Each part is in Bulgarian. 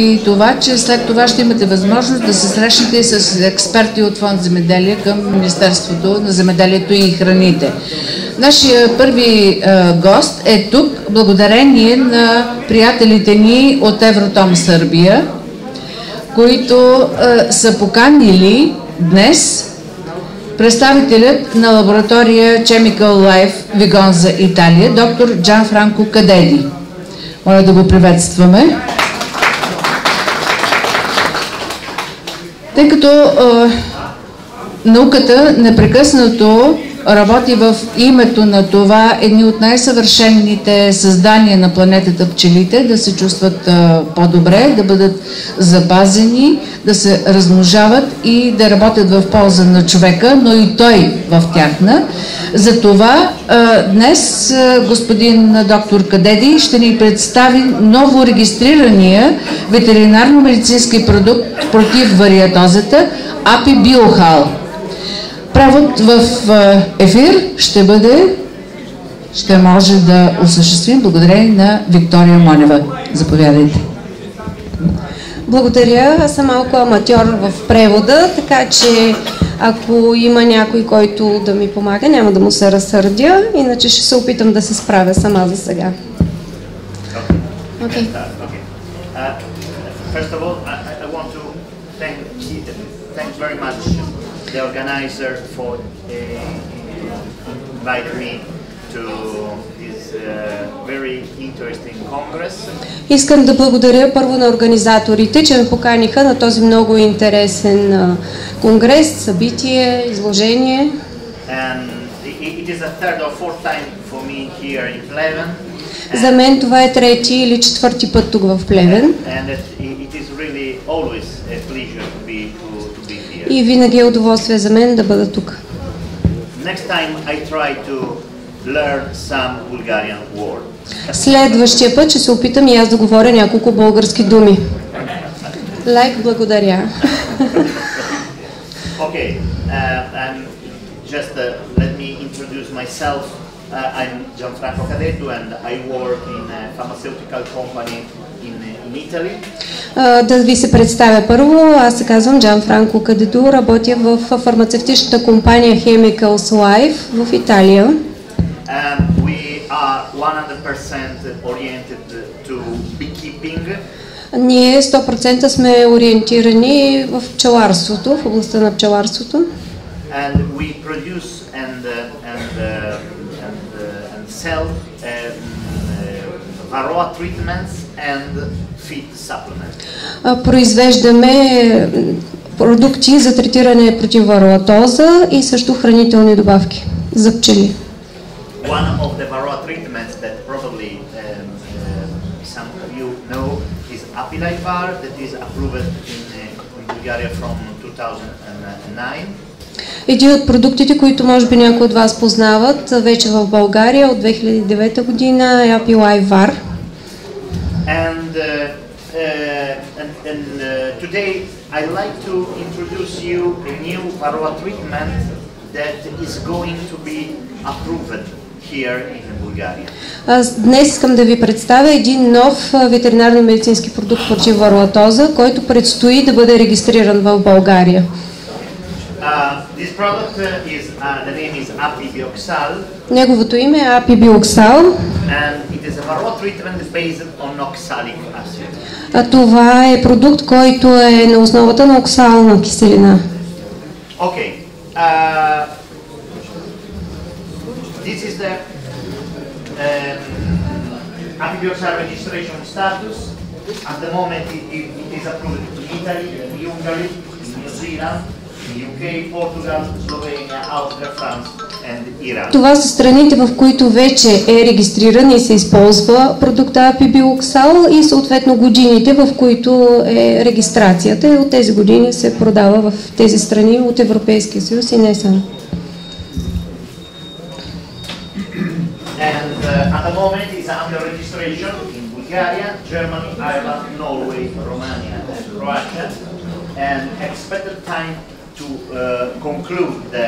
И това, че след това ще имате възможност да се срещнете с експерти от Фонд Земеделие към Министерството на земеделието и храните. Нашия първи гост е тук благодарение на приятелите ни от Евротом Сърбия, които са поканили днес представителят на лаборатория Chemical Life Вигонза, Италия, доктор Джанфранко Кадеди. Моля да го приветстваме. Тъй като науката непрекъснато работи в името на това едни от най-съвършените създания на планетата пчелите да се чувстват по-добре, да бъдат запазени, да се размножават и да работят в полза на човека, но и той в тяхна. Затова днес господин доктор Кадеди ще ни представи ново регистрирания ветеринарно-медицински продукт против вариатозата Апи Биохал. Превод в ефир ще може да осъществим благодарение на Виктория Монева. Заповядайте. Благодаря. Аз съм малко аматьор в превода, така че ако има някой, който да ми помага, няма да му се разсърдя, иначе ще се опитам да се справя сама за сега. Okay. First of all, I want to thank very much the organizer for inviting me to this very interesting congress. Искам да благодаря първо на организаторите, че ме поканиха на този много интересен конгрес, събитие, изложение. And it is a third or fourth time for me here in Pleven. За мен това е трети или четвърти път тук в Плевен. And it is really always a pleasure to be here. И винаги е удоволствие за мен да бъда тук. Next time I try to learn some Bulgarian words. Следващия път ще се опитам и аз да говоря няколко български думи. Благодаря. Okay, and just let me introduce myself. I'm Gianfranco Cadetto and I work in a pharmaceutical company in Italy. Да ви се представя първо. Аз се казвам Джанфранко Кадетто, работя в фармацевтичната компания Chemical Life в Италия. And we are 100% oriented to beekeeping. Ние 100% сме ориентирани в пчеларството, в областта на пчеларството. And we produce and sell varroa treatments and feed supplements. Произвеждаме продукти за третиране против вароатоза и също хранителни добавки за пчели. One of the varroa treatments that probably some of you know is Apilivar that is approved in Bulgaria from 2009. Един от продуктите, които може би някои от вас познават вече в България от 2009 година е Apilivar. And today I'd like to introduce you a new varroa treatment that is going to be approved here in Bulgaria. Днес искам да ви представя един нов ветеринарно-медицински продукт против вароатоза, който предстои да бъде регистриран в България. This product the name is Api Bioxal. Неговото име е Апи Биоксал. And it is a varroa treatment based on oxalic acid. Това е продукт, който е на основата на оксална киселина. Okay. This is the Api Bioxal registration status. At the moment it is approved in Italy, in Hungary, in New Zealand, UK, Portugal, Slovenia, Austria, France and Iran. Това са страните, в които вече е регистриран и се използва продукта Апи Биоксал и съответно годините, в които е регистрацията. И от тези години се продава в тези страни от Европейския съюз и не само. And at the moment is under registration in Bulgaria, Germany, Ireland, Norway, Romania and Croatia. And expected time to conclude the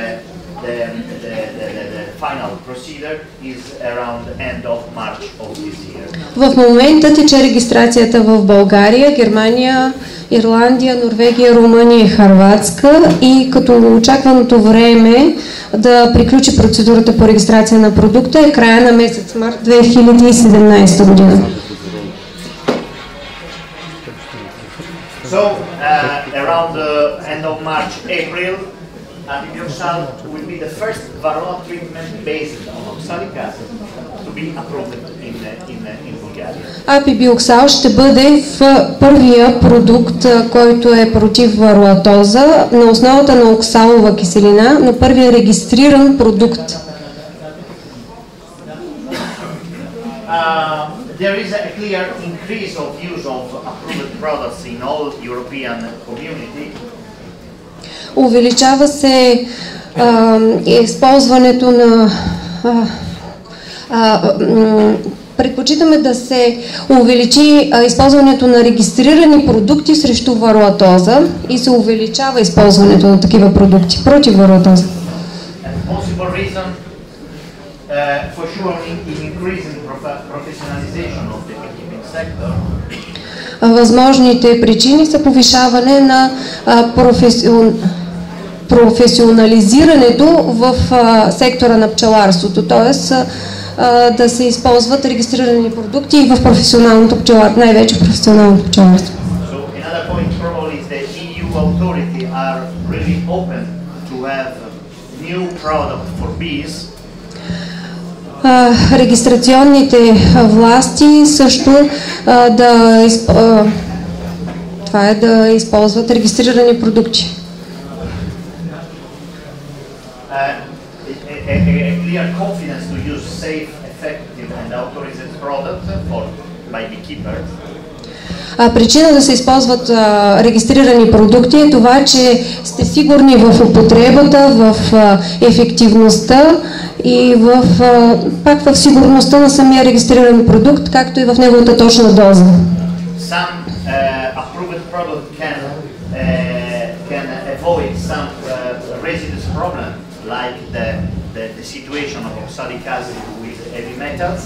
the final procedure is around end of March of this year. В момента тече регистрацията в България, Германия, Ирландия, Норвегия, Румъния и Хърватска и като очакваното време да приключи процедурата по регистрация на продукта е края на месец март 2017 година. So around the end of March, April, Apibioxal will be the first varroa treatment based on oxalic acid to be approved in Bulgaria. Апибиоксал ще бъде в първия продукт, който е против вароатоза на основата на оксалова киселина, но първия регистриран продукт. There is a clear increase of use of approved products in all European community. Увеличава се използването на предпочитаме да се увеличи използването на регистрирани продукти срещу вароатоза и се увеличава използването на такива продукти против вароатоза. For sure in increasing professionalization of the beekeeping sector. Възможните причини са повишаване на професионализирането в сектора на пчеларството, т.е. да се използват регистрирани продукти и в професионалното пчеларство, най-вече професионалното пчеларство. So another point probably is that EU authorities are really open to have new product for bees. Регистрационните власти също да използват регистрирани продукти. A clear confidence to use safe, effective and authorized products by beekeepers. Причина да се използват регистрирани продукти е това, че сте сигурни в употребата, в ефективността и пак в сигурността на самия регистриран продукт, както и в неговата точна доза. Some approved product can avoid some residue problem like the situation of oxalic acid with heavy metals.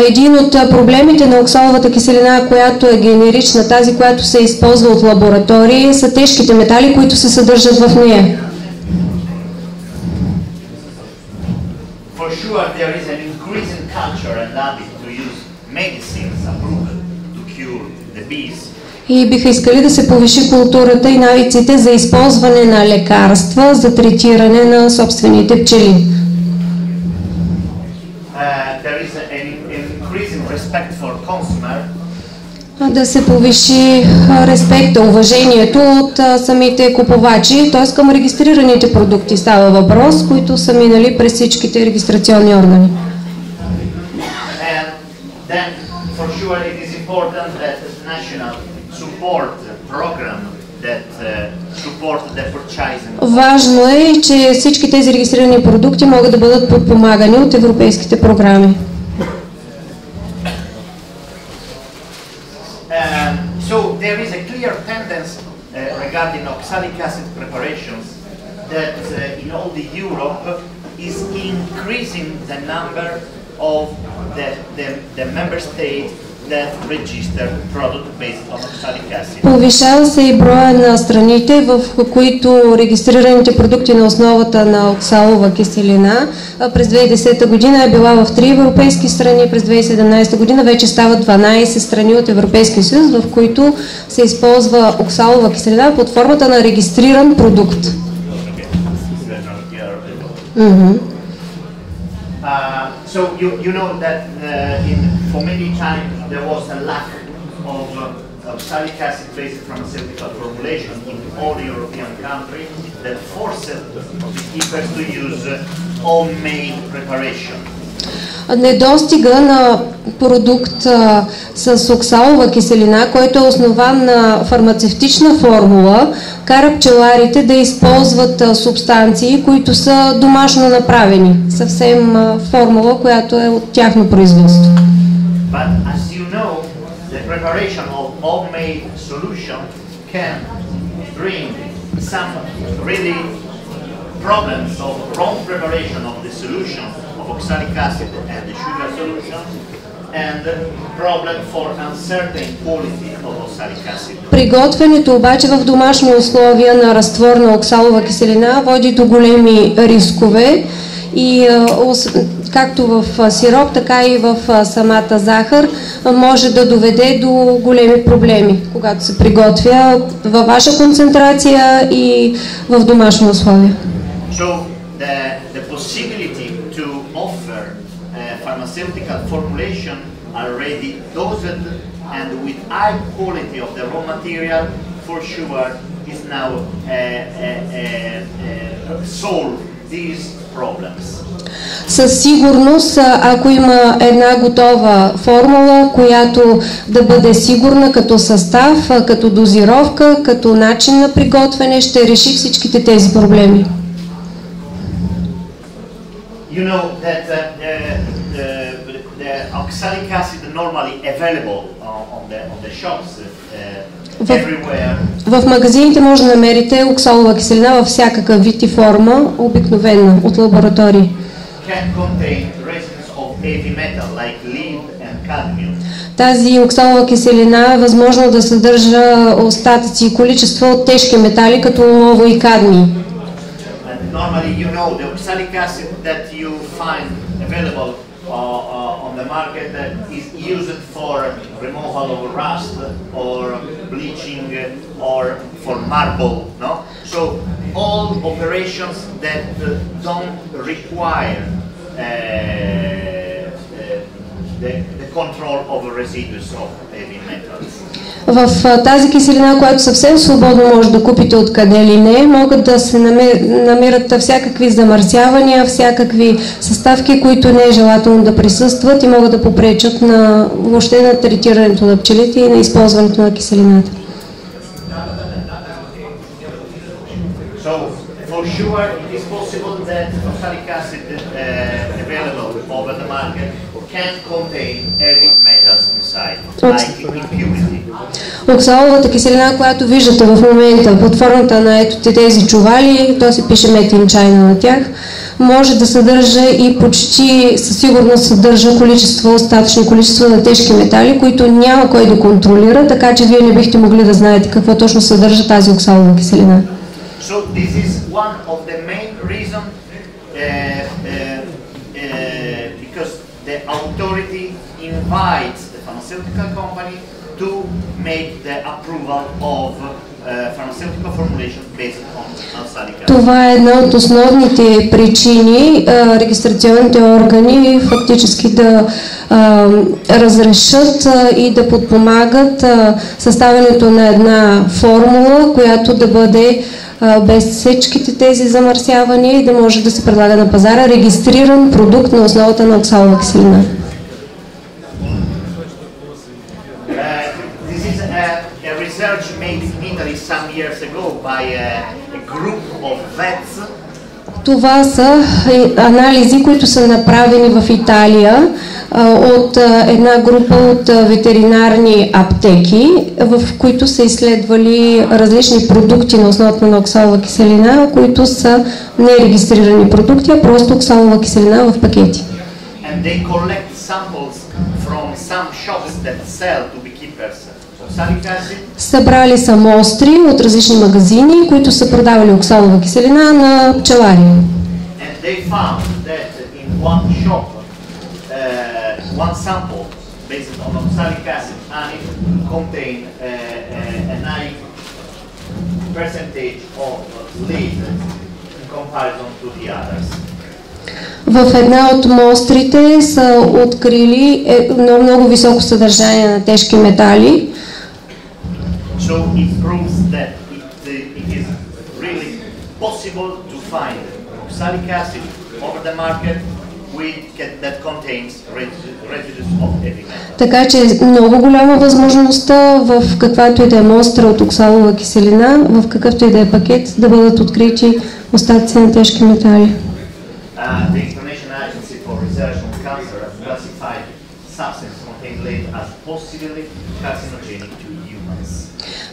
Един от проблемите на оксаловата киселина, която е генерична, тази, която се използва от лаборатории, са тежките метали, които се съдържат в нея. For sure there is an increasing culture and habit to use medicines approved to cure the bees. И биха искали да се повиши културата и навиците за използване на лекарства за третиране на собствените пчели. There is an increasing respect for consumer. Да се повиши респекта, уважението от самите купувачи, т.е. към регистрираните продукти става въпрос, които са минали през всичките регистрационни органи. And then for sure it is important that national support program that support the purchasing. Важно е, че всички тези регистрирани продукти могат да бъдат подпомагани от европейските програми. So there is a clear tendency regarding oxalic acid preparations that in all the Europe is increasing the number of the member states that register product based on oxalic acid. Повишава се и броя на страните, в които регистрираните продукти на основата на оксалова киселина през 2010 година е била в 3 европейски страни, през 2017 година вече стават 12 страни от Европейския съюз, в които се използва оксалова киселина под формата на регистриран продукт. So you know that for many times there was a lack of oxalic acid based pharmaceutical formulation in all European countries that forced beekeepers to use homemade preparation. Недостига на продукт с оксалова киселина, който е основан на фармацевтична формула, кара пчеларите да използват субстанции, които са домашно направени. Съвсем формула, която е от тяхно производство. But as you know, the preparation of homemade solution can bring some really problems of wrong preparation of the solution of oxalic acid and the sugar solution, and problem for uncertain quality of oxalic acid. Приготвянето обаче в домашни условия на разтвор на оксалова киселина води до големи рискове и както в сироп, така и в самата захар може да доведе до големи проблеми, когато се приготвя във ваша концентрация и в домашни условия. So the possibility to offer pharmaceutical formulation already dosed and with high quality of the raw material for sure is now solve these problems. Със сигурност, ако има една готова формула, която да бъде сигурна като състав, като дозировка, като начин на приготвяне, ще реши всичките тези проблеми. You know that the oxalic acid normally available on the shops everywhere. В магазините може да намерите оксалова киселина във всякакъв вид и форма, обикновена от лаборатории. Can contain residues of heavy metal like lead and cadmium. Тази оксалова киселина е възможно да съдържа остатъци и количества от тежки метали, като олово и кадмий. Normally, you know, the oxalic acid that you find available on the market is used for removal of rust or bleaching or for marble, no? So all operations that don't require the control of residues of heavy metals. В тази киселина, която съвсем свободно може да купите откъде ли не, могат да се намират всякакви замърсявания, всякакви съставки, които не е желателно да присъстват и могат да попречат на въобще на третирането на пчелите и на използването на киселината. So, for sure, it is possible that oxalic acid available over the market can contain heavy metals inside, like impurity. Оксаловата киселина, която виждате в момента под формата на ето тези чували, то се пише Made in China на тях, може да съдържа и почти със сигурност съдържа остатъчни количества на тежки метали, които няма кой да контролира, така че вие не бихте могли да знаете какво точно съдържа тази оксалова киселина. So this is one of the main reasons because the authority invites the pharmaceutical company to make the approval of pharmaceutical formulation based on oxalic acid. Това е една от основните причини регистрационните органи фактически да разрешат и да подпомагат съставянето на една формула, която да бъде без всичките тези замърсявания и да може да се предлага на пазара регистриран продукт на основата на оксалова киселина. This is a research made in Italy some years ago by a group of vets. Това са анализи, които са направени в Италия от една група от ветеринарни аптеки, в които са изследвали различни продукти на основата на оксалова киселина, които са нерегистрирани продукти, а просто оксалова киселина в пакети. And they collect samples from some shops that sell to beekeepers oxalic acid. Събрали са мостри от различни магазини, които са продавали оксалова киселина на пчелари. And they found that in one shop, one sample based on oxalic acid and it contained a high percentage of lead in comparison to the others. В една от мострите са открили много високо съдържание на тежки метали. So it proves that it is really possible to find oxalic acid over the market that contains residues of heavy metals. Така че е много голяма възможността в каквато и да е мостра от оксалова киселина, в какъвто и да е пакет, да бъдат открити остатъци на тежки метали. The International Agency for Research on Cancer has classified substances contained lead as possibly carcinogenic to humans.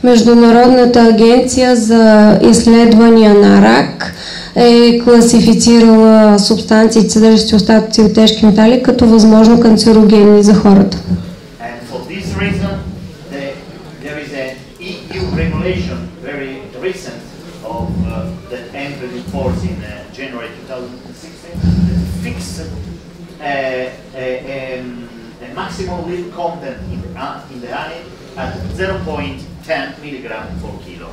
Международната агенция за изследвания на рак е класифицирала субстанции, съдържащи остатъци от тежки метали, като възможно канцерогенни за хората. And for this reason, there is an EU regulation, very recent, of that entered in force in January 2016, that fixed a maximum lead content in the honey at 0.10 milligram per kilo.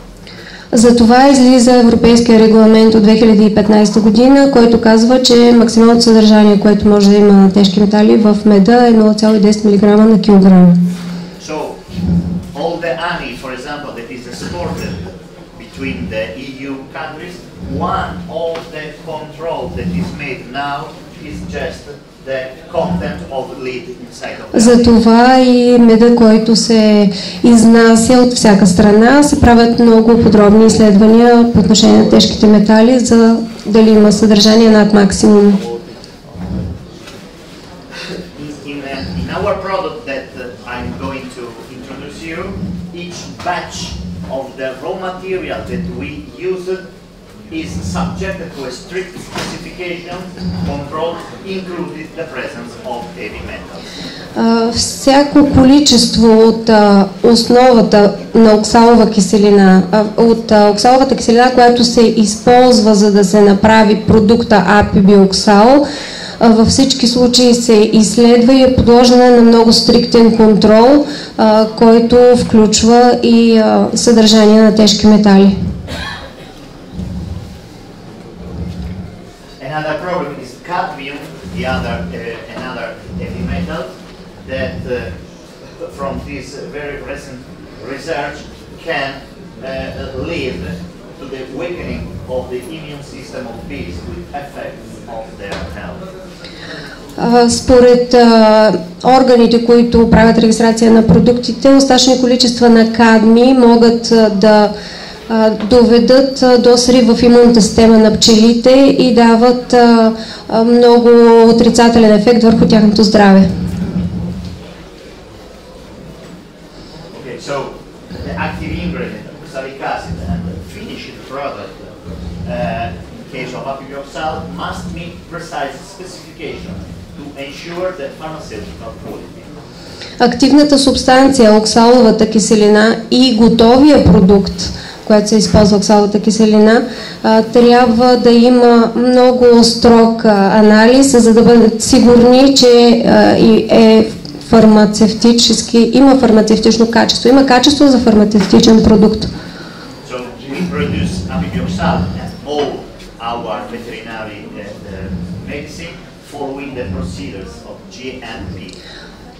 Затова излиза Европейския регламент от 2015 година, който казва, че максималното съдържание, което може да има тежки метали в меда е 0,10 мг на килограм. So, all the honey, for example, that is exported between the EU countries, one of the control that is made now is just the content of lead inside of the honey. Затова и меда, който се изнася от всяка страна, се правят много подробни изследвания по отношение на тежките метали, за дали има съдържание над максимум. In our product that I'm going to introduce you, each batch of the raw material that we use is subjected to a strict specification control, including the presence of heavy metals. Всяко количество от основата на оксалова киселина, от оксаловата киселина, която се използва за да се направи продукта апибиоксал, във всички случаи се изследва и е подложена на много стриктен контрол, който включва и съдържание на тежки метали. Another problem is cadmium, another heavy metal that from this very recent research can lead to the weakening of the immune system of bees with effects of their health. Според органите, които правят регистрация на продуктите, остатъчни количества на кадми могат да доведат до срив в имунната система на пчелите и дават много отрицателен ефект върху тяхното здраве. Okay, so the active ingredient, oxalic acid, and the finished product, in case of apibioxal, must meet precise specification to ensure the pharmaceutical quality. Активната субстанция, оксаловата киселина и готовия продукт, която се използва оксаловата киселина, трябва да има много строг анализ, за да бъдат сигурни, че има фармацевтично качество. Има качество за фармацевтичен продукт. So we produce apibioxal and all our veterinary medicine following the procedures of GMP.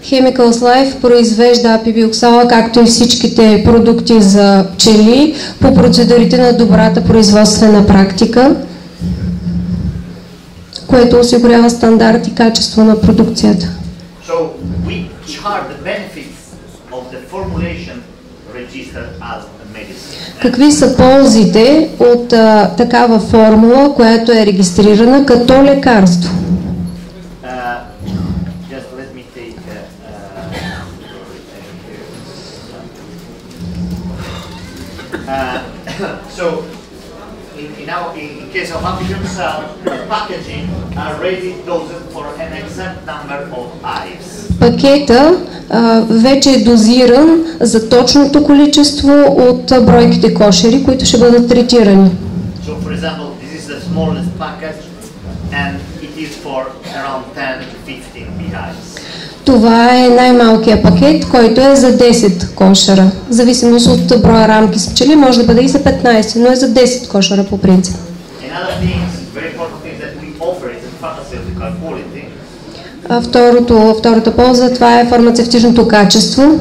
Chemicals Life произвежда апибиоксала, както и всичките продукти за пчели, по процедурите на добрата производствена практика, което осигурява стандарт и качество на продукцията. So we chart the benefits of the formulation registered as a medicine. Какви са ползите от такава формула, която е регистрирана като лекарство? So, in case of apibioxal, packaging are ready dosed for an exact number of hives. Пакета вече е дозиран за точното количество от бройките кошери, които ще бъдат третирани. So, for example, this is the smallest package, and it is for around 10-15 beehives. Това е най-малкият пакет, който е за 10 кошера. В зависимост от броя рамки с пчели може да бъде и за 15, но е за 10 кошера по принцип. Втората полза, това е фармацевтичното качество.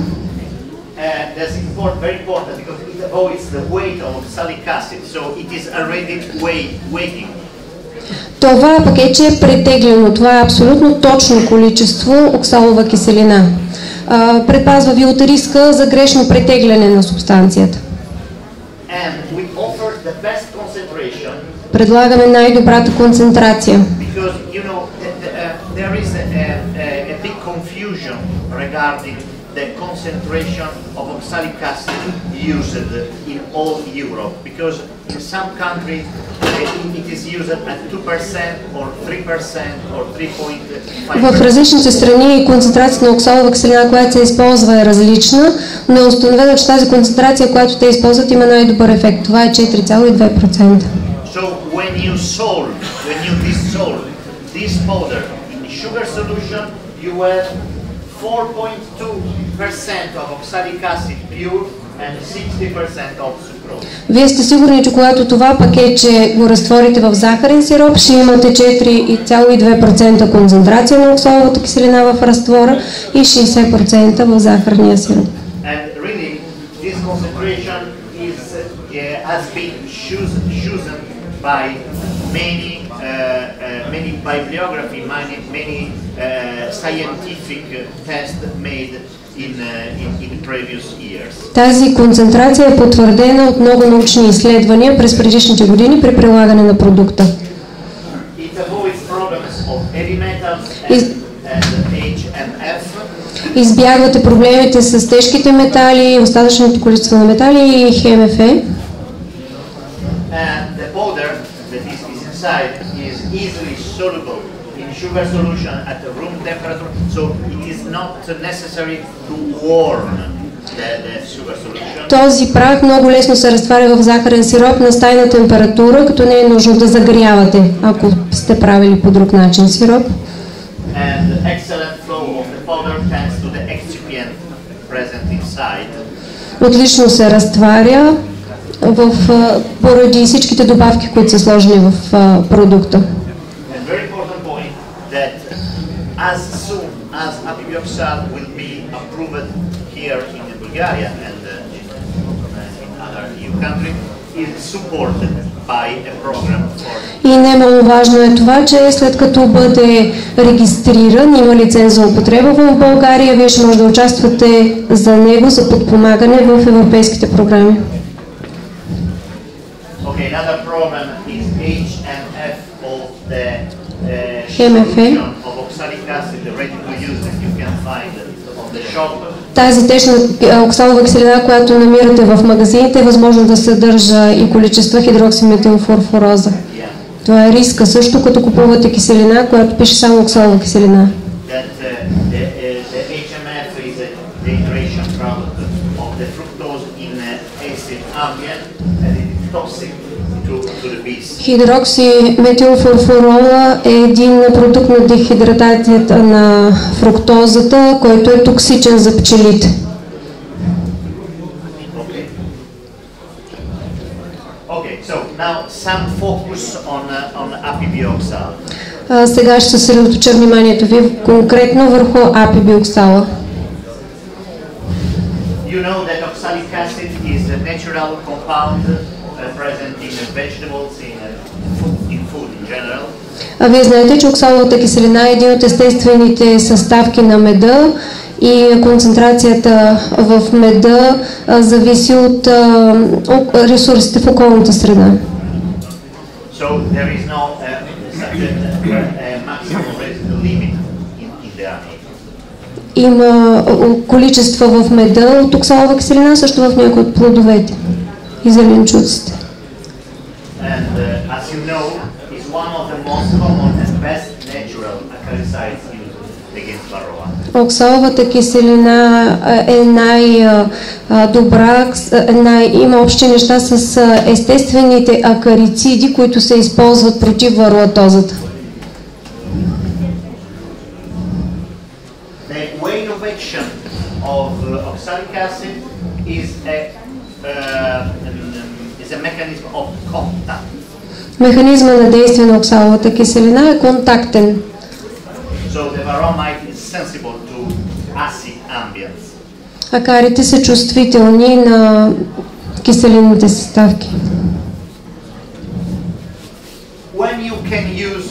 Това пакетче е претеглено. Това е абсолютно точно количество оксалова киселина. Предпазва ви от риска за грешно претегляне на субстанцията. Предлагаме най-добрата концентрация. The concentration of oxalic acid used in all Europe, because in some countries the it is used at 2% or 3% or 3.5%. В различните страни концентрацията на оксалова киселина, която се използва, е различна, но е установено, че тази концентрация, която те използват, има най-добър ефект. Това е 4,2%. So when you dissolve this powder in sugar solution, you have 4.2% of oxalic acid pure and 60% of sucrose. Вие сте сигурни, че когато това пакетче го разтворите в захарен сироп, ще имате 4,2% концентрация на оксаловата киселина в разтвора и 60% в захарния сироп. And really, this concentration has been chosen by many bibliography, many scientific tests made in previous years. Тази концентрация е потвърдена от много научни изследвания през предишните години при прилагане на продукта. It avoids problems of heavy metals and HMF. Избягвате проблемите с тежките метали, остатъчното количество на метали и ХМФ. And the powder that is inside is easily soluble in sugar solution at room temperature, so it is not necessary to warm the sugar solution. Този прах много лесно се разтваря в захарен сироп на стайна температура, като не е нужно да загрявате, ако сте правили по друг начин сироп. And the excellent flow of the powder thanks to the excipient present inside. Отлично се разтваря поради всичките добавки, които са сложени в продукта. And very important point that as soon as apibioxal will be approved here in Bulgaria and in other EU countries, is supported by a program for. И немаловажно е това, че след като бъде регистриран, има лиценз за употреба в България, вие ще може да участвате за него за подпомагане в европейските програми. Okay, another problem is HMF of the HMF of oxalic acid ready to use that you can find on the shop. Тази течна оксалова киселина, която намирате в магазините, е възможно да съдържа и количества хидроксиметилфурфуроза. Това е риска също, като купувате киселина, която пише само оксалова киселина. The HMF is a dehydration product of the fructose in acid ambient and it is toxic to the bees. Хидроксиметилфурфурола е един продукт на дехидратацията на фруктозата, който е токсичен за пчелите. Okay, so now some focus on apibioxal. Сега ще съсредоточа вниманието ви конкретно върху апибиоксала. You know that oxalic acid is a natural compound present in vegetables, in food in general. Вие знаете, че оксаловата киселина е един от естествените съставки на меда и концентрацията в меда зависи от ресурсите в околната среда. So there is no maximum limit in the amide. Има количества в меда от оксалова киселина, също в някои от плодовете и зеленчуците. And as you know, is one of the most common and best natural acaricides used against varroa. Оксаловата киселина е най-добра, има общи неща с естествените акарициди, които се използват против вароатозата. The way of action of oxalic acid is a mechanism of contact. Механизма на действие на оксаловата киселина е контактен. So the varroa mite is sensible to acid ambience. Акарите са чувствителни на киселинните съставки. When you can use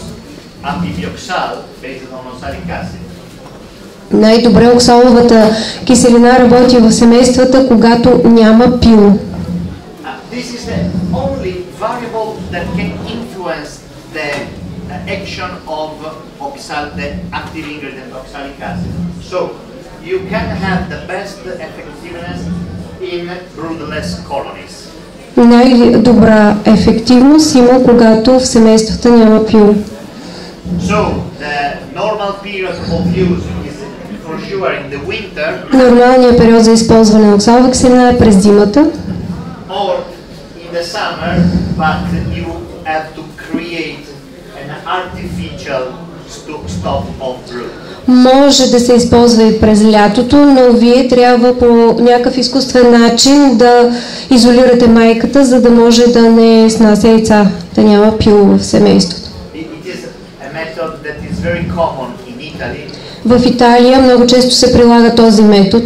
apibioxal based on oxalic acid, Най-добре оксаловата киселина работи в семействата, когато няма пил. this is the only variable that can influence the action of the active ingredient oxalic acid. So you can have the best effectiveness in broodless colonies. Най-добра ефективност има, когато в семействата няма пил. So the normal period of use is for sure in the winter Нормалният период за използване на оксалова киселина е през зимата or in the summer, but you have to create an artificial stop of brew. Може да се използва и през лятото, но вие трябва по някакъв изкуствен начин да изолирате майката, за да може да не снася яйца, да няма пил в семейството. It is a method that is very common in Italy. В Италия много често се прилага този метод,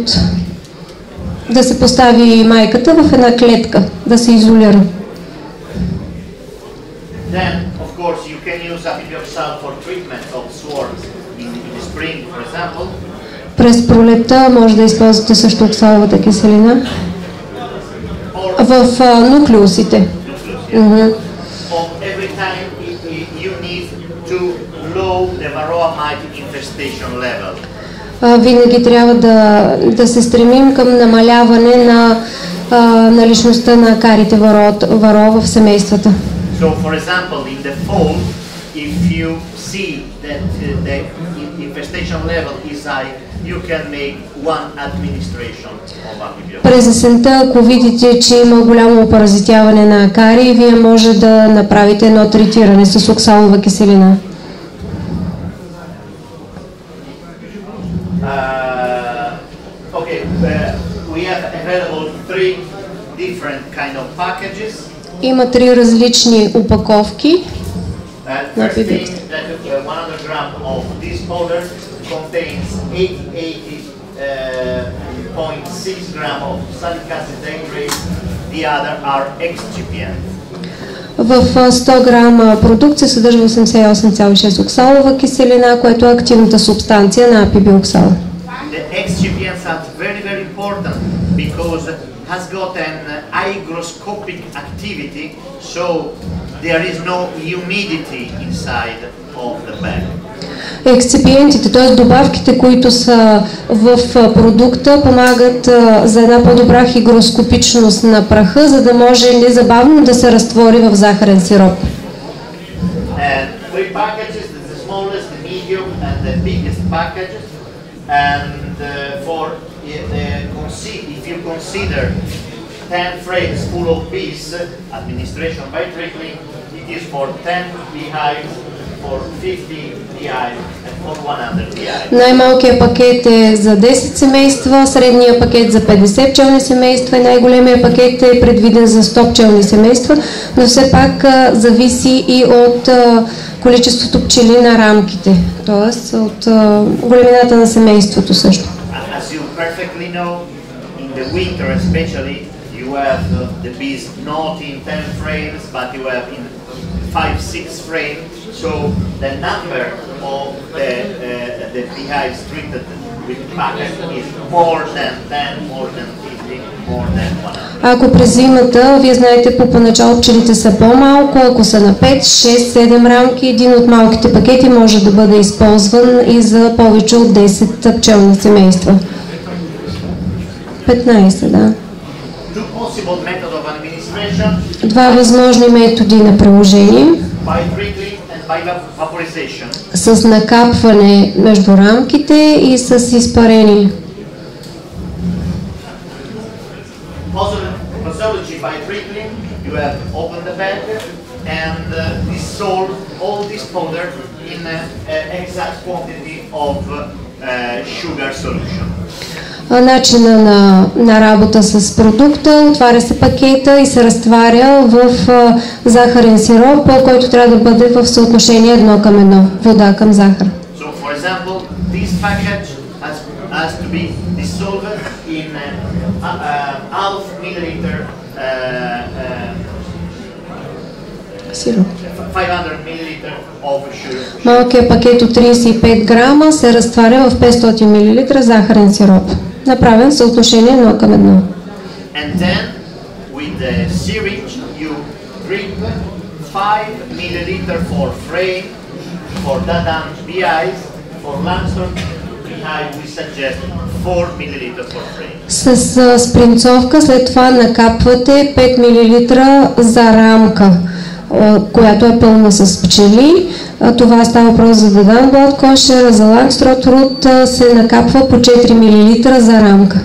да се постави майката в една клетка, да се изолира. Then, of course, you can use apipioxal for treatment of sores in the spring, for example. През пролетта може да използвате също оксаловата киселина в нуклеусите. Or every time you need to low the varroa mite infestation level. Винаги трябва да се стремим към намаляване на наличността на карите варо в семействата. So, for example, in the fall, if you see that the infestation level is high, you can make one administration of apipioxal. През есента, ако видите, че има голямо паразитяване на акари, вие може да направите едно третиране с оксалова киселина. We have available 3 different kind of packages. Има 3 различни упаковки. First thing, that 100 gram of this powder contains 80.6 gram of salic acid hydrate. The other are excipients. В 100 грама продукт се съдържа 88,6 оксалова киселина, което е активната субстанция на апибиоксал. The excipients are very important because it has got an hygroscopic activity, so there is no humidity inside of the bag. Ексципиентите, т.е. добавките, които са в продукта, помагат за една по-добра хигроскопичност на праха, за да може незабавно да се разтвори в захарен сироп. And 3 packages, the smallest, the medium and the biggest packages. And if you consider 10 frames full of bees, administration by trickling, it is for 10 beehives, for 50 beehives, and for 100 beehives. Най-малкият пакет е за 10 семейства, средния пакет за 50 пчелни семейства и най-големия пакет е предвиден за 100 пчелни семейства, но все пак зависи и от количеството пчели на рамките, т.е. от големината на семейството също. As you perfectly know, in the winter especially, you have the bees not in 10 frames, but you have in 5-6 frames. So the number of the beehives treated with packet is more than 10, more than 50, more than 100. Ако през зимата, вие знаете, поначало пчелите са по-малко, ако са на 5, 6, 7 рамки, един от малките пакети може да бъде използван и за повече от 10 пчелни семейства. 15, да. Два възможни методи на приложение. С накапване между рамките и с изпарение. Posology by trickling, you have opened the bag and dissolve all this powder in exact quantity of sugar solution. Начина на работа с продукта, отваря се пакета и се разтваря в захарен сироп, който трябва да бъде в съотношение 1:1, вода към захар. So, for example, this package has to be dissolved in half milliliter Сироп. 500 milliliter of sugar. Малкият пакет от 35 грама се разтваря в 500 мл захарен сироп, направен в съотношение 1:1. And then, with the syringe, you drink 5 milliliter for frame, for Dadan beehives, for Langston behind we suggest 4 ml for frame. С спринцовка след това накапвате 5 мл за рамка, която е пълна с пчели. Това става въпрос за Дадан Блат Кошер, за Лангстрот Рут се накапва по 4 мл за рамка.